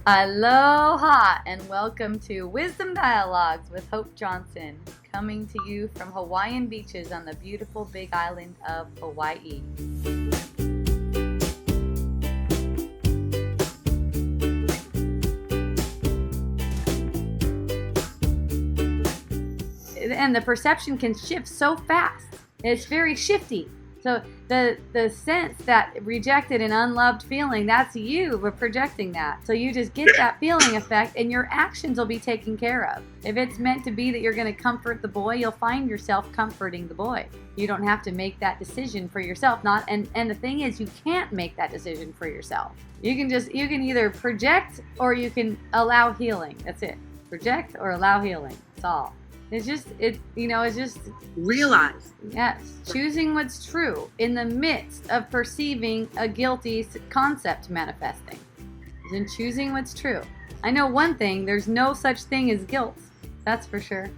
Aloha and welcome to Wisdom Dialogues with Hope Johnson, coming to you from Hawaiian beaches on the beautiful big island of Hawaii. And the perception can shift so fast. It's very shifty. So the sense that rejected and unloved feeling, that's you projecting that. So you just get that feeling effect and your actions will be taken care of. If it's meant to be that you're going to comfort the boy, you'll find yourself comforting the boy. You don't have to make that decision for yourself. And the thing is, you can't make that decision for yourself. You can either project or you can allow healing. That's it. Project or allow healing. That's all. It's just realize. Yes, choosing what's true in the midst of perceiving a guilty concept manifesting. And choosing what's true. I know one thing, there's no such thing as guilt. That's for sure.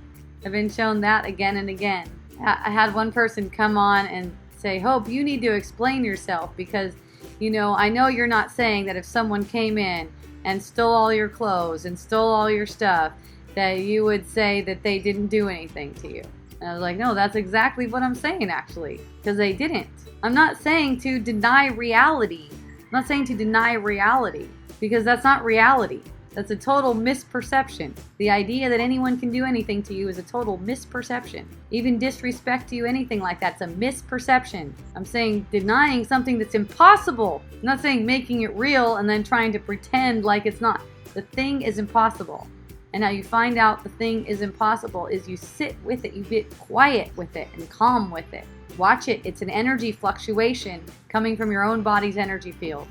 I've been shown that again and again. I had one person come on and say, Hope, you need to explain yourself because, I know you're not saying that if someone came in and stole all your clothes and stole all your stuff, that you would say that they didn't do anything to you. And I was like, no, that's exactly what I'm saying, actually, because they didn't. I'm not saying to deny reality. I'm not saying to deny reality, because that's not reality. That's a total misperception. The idea that anyone can do anything to you is a total misperception. Even disrespect to you, anything like that's a misperception. I'm saying denying something that's impossible. I'm not saying making it real and then trying to pretend like it's not. The thing is impossible. And how you find out the thing is impossible is you sit with it, you get quiet with it and calm with it. Watch it. It's an energy fluctuation coming from your own body's energy field.